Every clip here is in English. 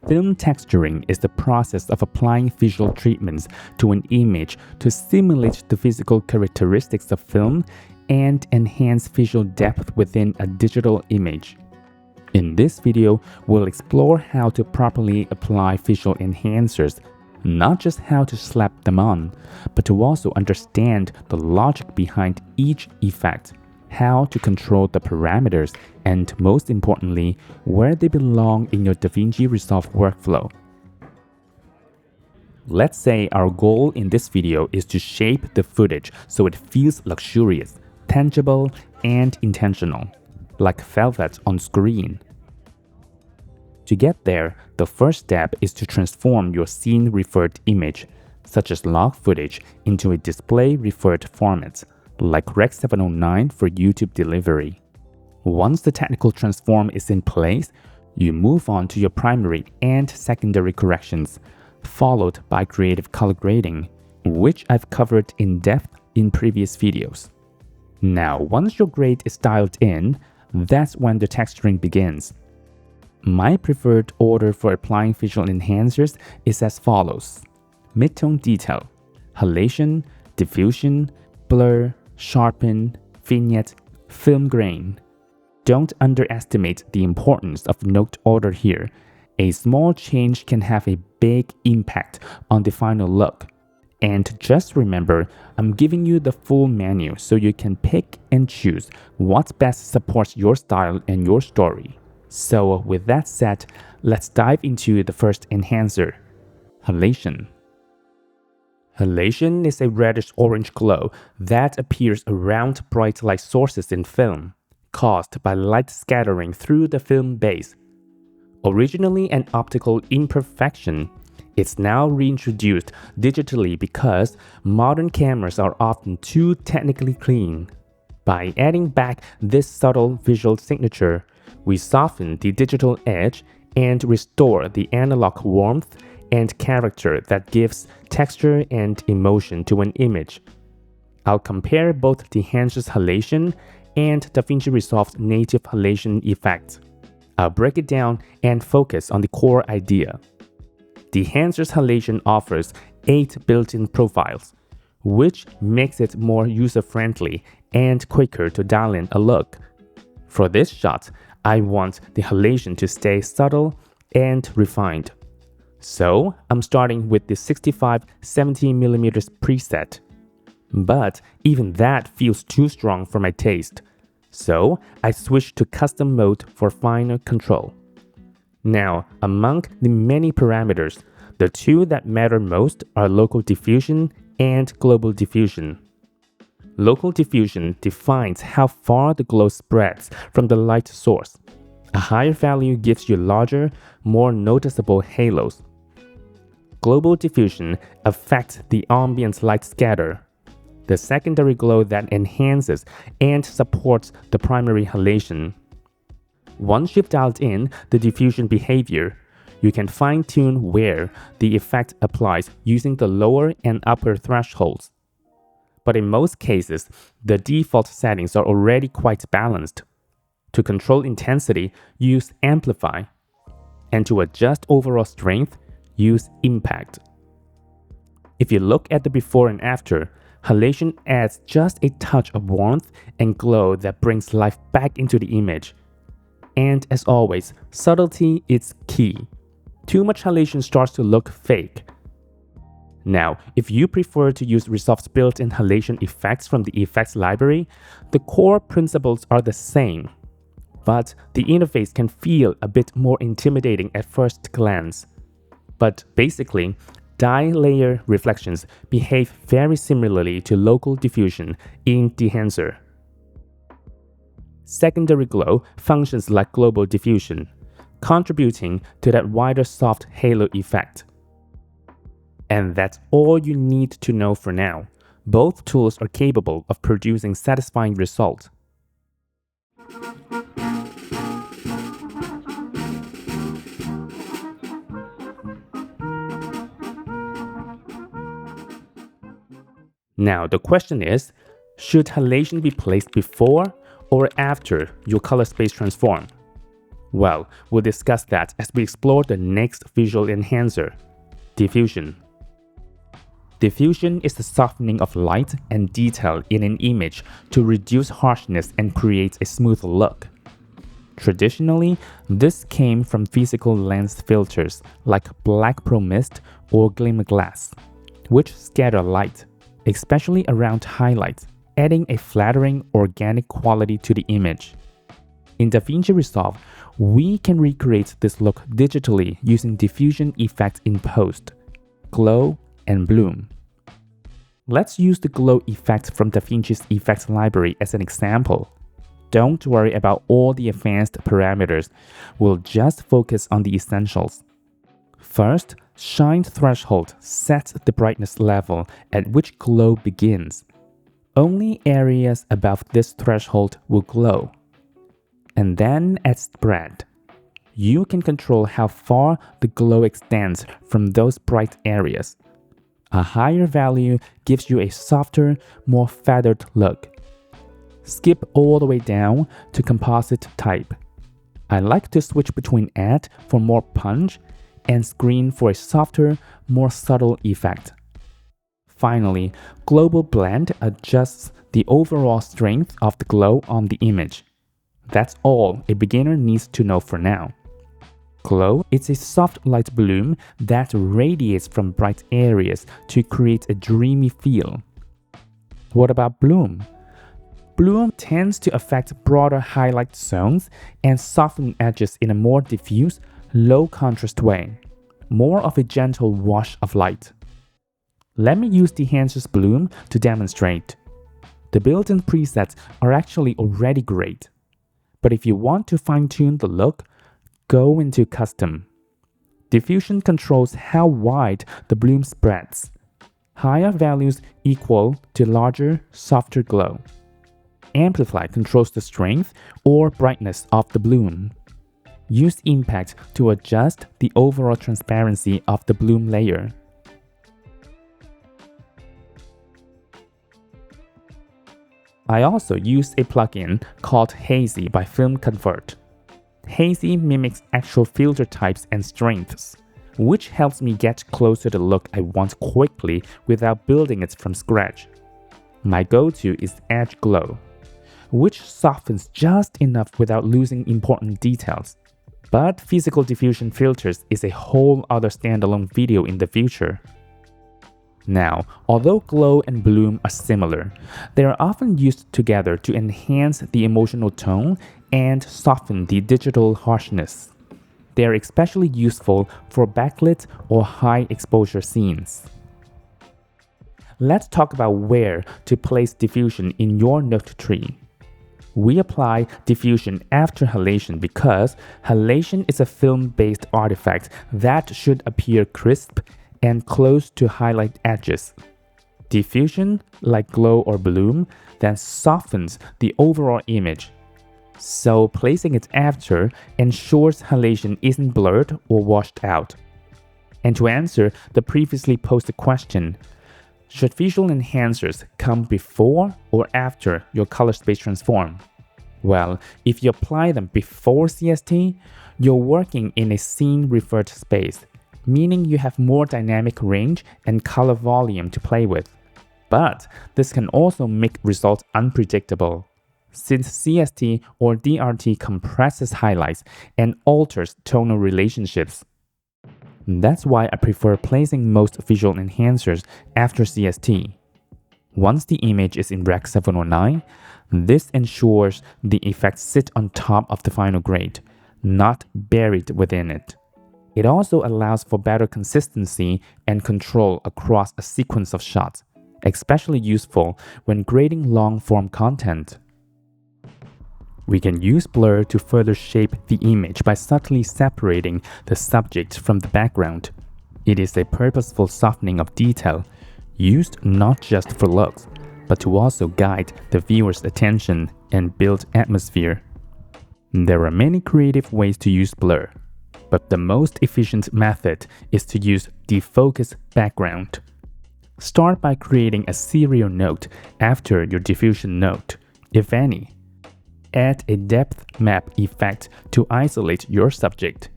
Film texturing is the process of applying visual treatments to an image to simulate the physical characteristics of film and enhance visual depth within a digital image. In this video, we'll explore how to properly apply visual enhancers, not just how to slap them on, but to also understand the logic behind each effect, how to control the parameters, and most importantly, where they belong in your DaVinci Resolve workflow. Let's say our goal in this video is to shape the footage so it feels luxurious, tangible, and intentional, like velvet on screen. To get there, the first step is to transform your scene-referred image, such as log footage, into a display-referred format, like Rec 709 for YouTube delivery. Once the technical transform is in place, you move on to your primary and secondary corrections, followed by creative color grading, which I've covered in depth in previous videos. Now, once your grade is dialed in, that's when the texturing begins. My preferred order for applying visual enhancers is as follows: midtone detail, halation, diffusion, blur, sharpen, vignette, film grain. Don't underestimate the importance of note order here. A small change can have a big impact on the final look. And just remember, I'm giving you the full menu so you can pick and choose what best supports your style and your story. So with that said, let's dive into the first enhancer, halation. Halation is a reddish-orange glow that appears around bright light sources in film, caused by light scattering through the film base. Originally an optical imperfection, it's now reintroduced digitally because modern cameras are often too technically clean. By adding back this subtle visual signature, we soften the digital edge and restore the analog warmth and character that gives texture and emotion to an image. I'll compare both the enhancer's halation and DaVinci Resolve's native halation effect. I'll break it down and focus on the core idea. The enhancer's halation offers 8 built-in profiles, which makes it more user-friendly and quicker to dial in a look. For this shot, I want the halation to stay subtle and refined. So I'm starting with the 65-70mm preset. But even that feels too strong for my taste. So I switched to custom mode for finer control. Now, among the many parameters, the two that matter most are local diffusion and global diffusion. Local diffusion defines how far the glow spreads from the light source. A higher value gives you larger, more noticeable halos. Global diffusion affects the ambient light scatter, the secondary glow that enhances and supports the primary halation. Once you've dialed in the diffusion behavior, you can fine-tune where the effect applies using the lower and upper thresholds. But in most cases, the default settings are already quite balanced. To control intensity, use Amplify. And to adjust overall strength, use Impact. If you look at the before and after, halation adds just a touch of warmth and glow that brings life back into the image. And as always, subtlety is key. Too much halation starts to look fake. Now, if you prefer to use Resolve's built-in halation effects from the effects library, the core principles are the same. But the interface can feel a bit more intimidating at first glance. But basically, dye layer reflections behave very similarly to local diffusion in the enhancer. Secondary glow functions like global diffusion, contributing to that wider soft halo effect. And that's all you need to know for now. Both tools are capable of producing satisfying results. Now the question is, should halation be placed before or after your color space transform? Well, we'll discuss that as we explore the next visual enhancer, diffusion. Diffusion is the softening of light and detail in an image to reduce harshness and create a smoother look. Traditionally, this came from physical lens filters like black pro mist or glimmer glass, which scatter light, especially around highlights, adding a flattering, organic quality to the image. In DaVinci Resolve, we can recreate this look digitally using diffusion effects in post, glow, and bloom. Let's use the glow effect from DaVinci's effects library as an example. Don't worry about all the advanced parameters, we'll just focus on the essentials. First, shine threshold sets the brightness level at which glow begins. Only areas above this threshold will glow. And then at spread, you can control how far the glow extends from those bright areas. A higher value gives you a softer, more feathered look. Skip all the way down to composite type. I like to switch between add for more punch and screen for a softer, more subtle effect. Finally, global blend adjusts the overall strength of the glow on the image. That's all a beginner needs to know for now. Glow is a soft light bloom that radiates from bright areas to create a dreamy feel. What about bloom? Bloom tends to affect broader highlight zones and soften edges in a more diffuse, low-contrast way, more of a gentle wash of light. Let me use the enhancer's bloom to demonstrate. The built-in presets are actually already great, but if you want to fine-tune the look, go into Custom. Diffusion controls how wide the bloom spreads. Higher values equal to larger, softer glow. Amplify controls the strength or brightness of the bloom. Use Impact to adjust the overall transparency of the bloom layer. I also use a plugin called Hazy by FilmConvert. Hazy mimics actual filter types and strengths, which helps me get closer to the look I want quickly without building it from scratch. My go-to is Edge Glow, which softens just enough without losing important details. But physical diffusion filters is a whole other standalone video in the future. Now, although glow and bloom are similar, they are often used together to enhance the emotional tone and soften the digital harshness. They are especially useful for backlit or high exposure scenes. Let's talk about where to place diffusion in your note tree. We apply diffusion after halation because halation is a film-based artifact that should appear crisp and close to highlight edges. Diffusion, like glow or bloom, then softens the overall image. So placing it after ensures halation isn't blurred or washed out. And to answer the previously posted question, should visual enhancers come before or after your color space transform? Well, if you apply them before CST, you're working in a scene-referred space, meaning you have more dynamic range and color volume to play with. But this can also make results unpredictable, since CST or DRT compresses highlights and alters tonal relationships. That's why I prefer placing most visual enhancers after CST. Once the image is in Rec 709, this ensures the effects sit on top of the final grade, not buried within it. It also allows for better consistency and control across a sequence of shots, especially useful when grading long-form content. We can use blur to further shape the image by subtly separating the subject from the background. It is a purposeful softening of detail, used not just for looks, but to also guide the viewer's attention and build atmosphere. There are many creative ways to use blur, but the most efficient method is to use defocus background. Start by creating a serial note after your diffusion note, if any. Add a depth map effect to isolate your subject.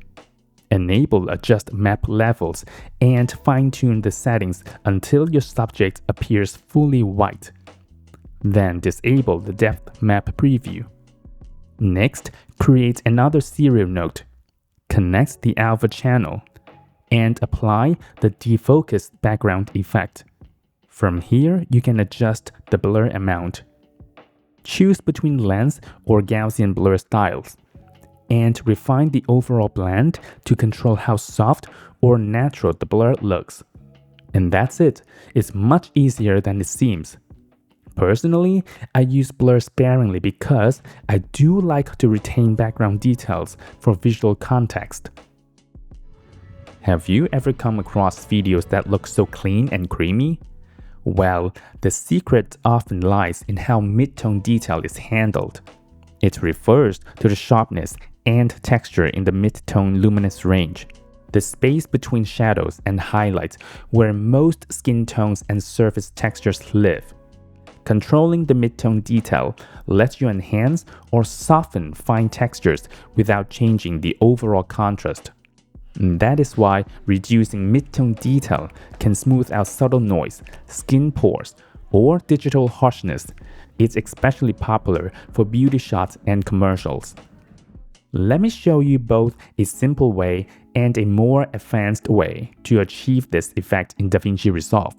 Enable adjust map levels and fine-tune the settings until your subject appears fully white. Then disable the depth map preview. Next, create another serial node. Connect the alpha channel and apply the defocus background effect. From here, you can adjust the blur amount. Choose between lens or Gaussian blur styles, and refine the overall blend to control how soft or natural the blur looks. And that's it. It's much easier than it seems. Personally, I use blur sparingly because I do like to retain background details for visual context. Have you ever come across videos that look so clean and creamy? Well, the secret often lies in how mid-tone detail is handled. It refers to the sharpness and texture in the mid-tone luminance range, the space between shadows and highlights where most skin tones and surface textures live. Controlling the mid-tone detail lets you enhance or soften fine textures without changing the overall contrast. That is why reducing mid-tone detail can smooth out subtle noise, skin pores, or digital harshness. It's especially popular for beauty shots and commercials. Let me show you both a simple way and a more advanced way to achieve this effect in DaVinci Resolve.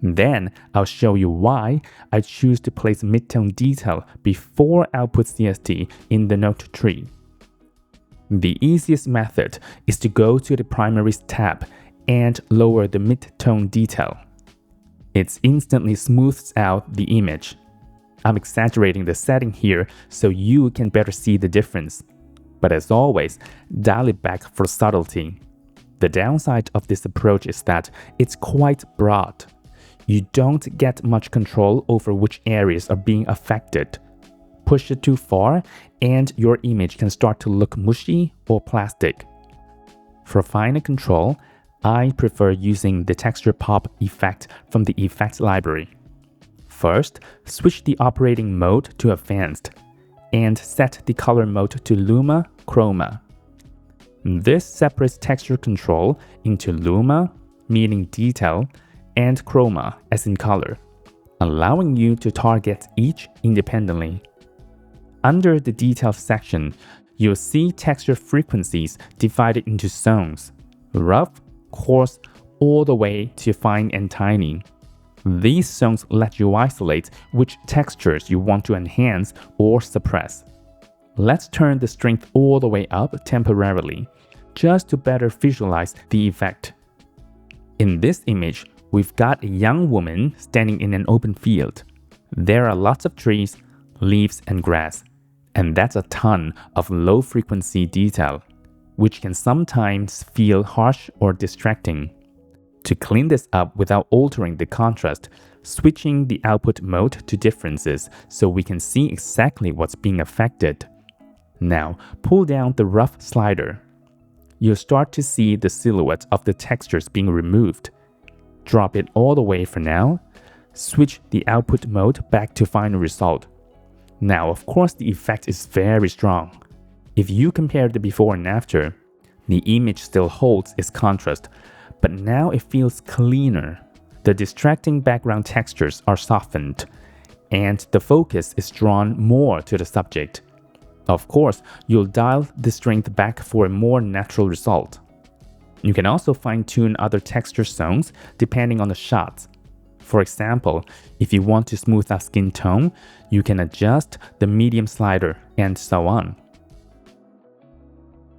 Then I'll show you why I choose to place mid-tone detail before output CST in the node tree. The easiest method is to go to the Primaries tab and lower the mid-tone detail. It instantly smooths out the image. I'm exaggerating the setting here so you can better see the difference. But as always, dial it back for subtlety. The downside of this approach is that it's quite broad. You don't get much control over which areas are being affected. Push it too far, and your image can start to look mushy or plastic. For finer control, I prefer using the texture pop effect from the effects library. First, switch the operating mode to advanced, and set the color mode to Luma Chroma. This separates texture control into Luma, meaning detail, and Chroma, as in color, allowing you to target each independently. Under the detail section, you'll see texture frequencies divided into zones: rough, coarse, all the way to fine and tiny. These zones let you isolate which textures you want to enhance or suppress. Let's turn the strength all the way up temporarily, just to better visualize the effect. In this image, we've got a young woman standing in an open field. There are lots of trees, leaves, and grass, and that's a ton of low-frequency detail, which can sometimes feel harsh or distracting. To clean this up without altering the contrast, switching the output mode to differences so we can see exactly what's being affected. Now, pull down the rough slider. You'll start to see the silhouette of the textures being removed. Drop it all the way for now. Switch the output mode back to final result. Now, of course, the effect is very strong. If you compare the before and after, the image still holds its contrast, but now it feels cleaner. The distracting background textures are softened, and the focus is drawn more to the subject. Of course, you'll dial the strength back for a more natural result. You can also fine-tune other texture zones depending on the shots. For example, if you want to smooth out skin tone, you can adjust the medium slider and so on.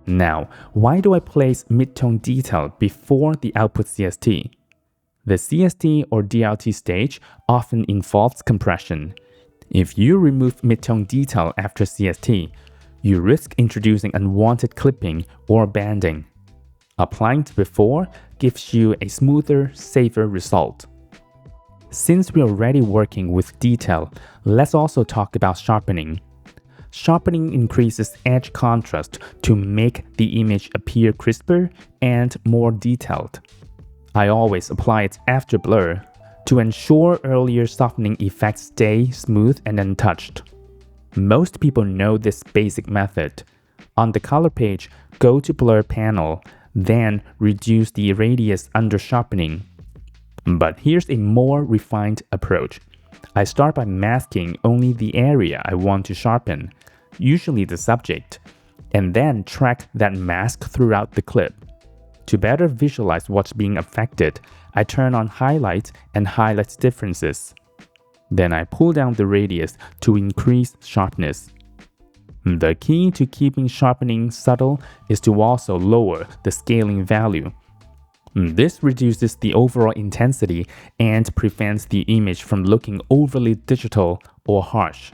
Now, why do I place mid-tone detail before the output CST? The CST or DLT stage often involves compression. If you remove mid-tone detail after CST, you risk introducing unwanted clipping or banding. Applying it before gives you a smoother, safer result. Since we're already working with detail, let's also talk about sharpening. Sharpening increases edge contrast to make the image appear crisper and more detailed. I always apply it after blur to ensure earlier softening effects stay smooth and untouched. Most people know this basic method. On the color page, go to Blur panel, then reduce the radius under sharpening. But here's a more refined approach. I start by masking only the area I want to sharpen, usually the subject, and then track that mask throughout the clip. To better visualize what's being affected, I turn on highlight and highlight differences. Then I pull down the radius to increase sharpness. The key to keeping sharpening subtle is to also lower the scaling value. This reduces the overall intensity and prevents the image from looking overly digital or harsh.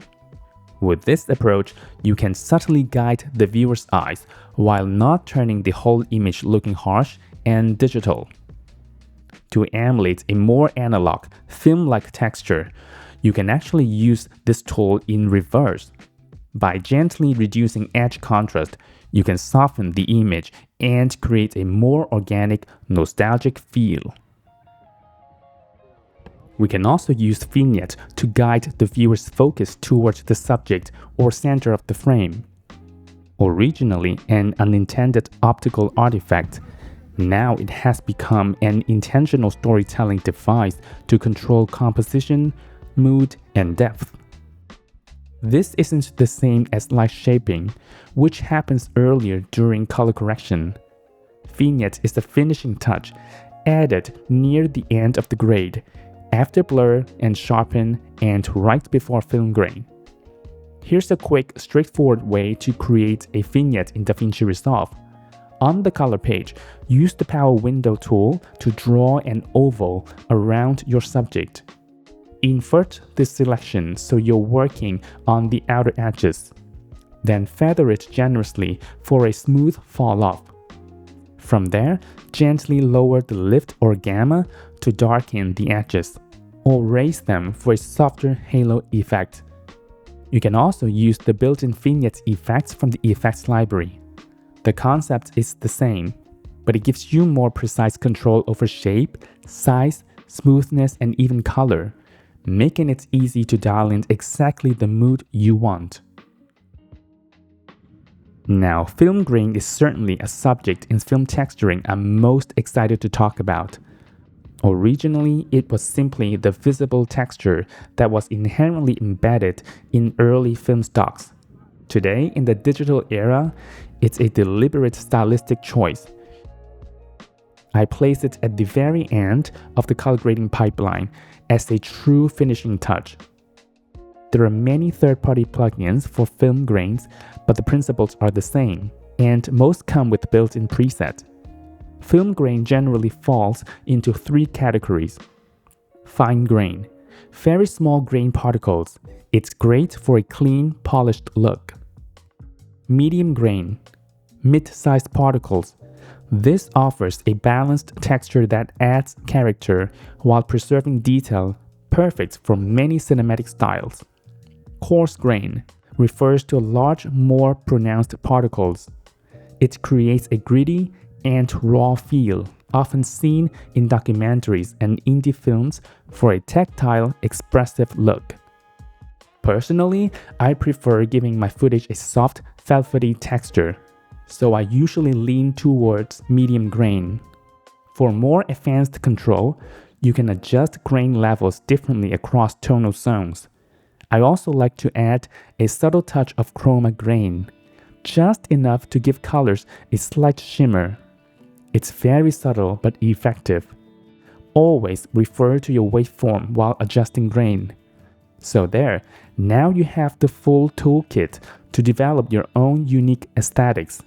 With this approach, you can subtly guide the viewer's eyes while not turning the whole image looking harsh and digital. To emulate a more analog, film-like texture, you can actually use this tool in reverse. By gently reducing edge contrast, you can soften the image and create a more organic, nostalgic feel. We can also use Vignette to guide the viewer's focus towards the subject or center of the frame. Originally an unintended optical artifact, now it has become an intentional storytelling device to control composition, mood, and depth. This isn't the same as light shaping, which happens earlier during color correction. Vignette is the finishing touch, added near the end of the grade, after blur and sharpen, and right before film grain. Here's a quick, straightforward way to create a vignette in DaVinci Resolve. On the color page, use the power window tool to draw an oval around your subject. Invert this selection so you're working on the outer edges. Then feather it generously for a smooth fall off. From there, gently lower the lift or gamma to darken the edges, or raise them for a softer halo effect. You can also use the built-in vignette effects from the effects library. The concept is the same, but it gives you more precise control over shape, size, smoothness, and even color, making it easy to dial in exactly the mood you want. Now, film grain is certainly a subject in film texturing I'm most excited to talk about. Originally, it was simply the visible texture that was inherently embedded in early film stocks. Today, in the digital era, it's a deliberate stylistic choice. I place it at the very end of the color grading pipeline as a true finishing touch. There are many third-party plugins for film grains, but the principles are the same, and most come with built-in preset. Film grain generally falls into three categories. Fine grain, very small grain particles. It's great for a clean, polished look. Medium grain, mid-sized particles. This offers a balanced texture that adds character while preserving detail, perfect for many cinematic styles. Coarse grain refers to large, more pronounced particles. It creates a gritty and raw feel, often seen in documentaries and indie films for a tactile, expressive look. Personally, I prefer giving my footage a soft, velvety texture, so I usually lean towards medium grain. For more advanced control, you can adjust grain levels differently across tonal zones. I also like to add a subtle touch of chroma grain, just enough to give colors a slight shimmer. It's very subtle but effective. Always refer to your waveform while adjusting grain. So there, now you have the full toolkit to develop your own unique aesthetics.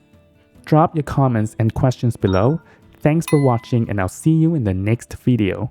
Drop your comments and questions below. Thanks for watching, and I'll see you in the next video.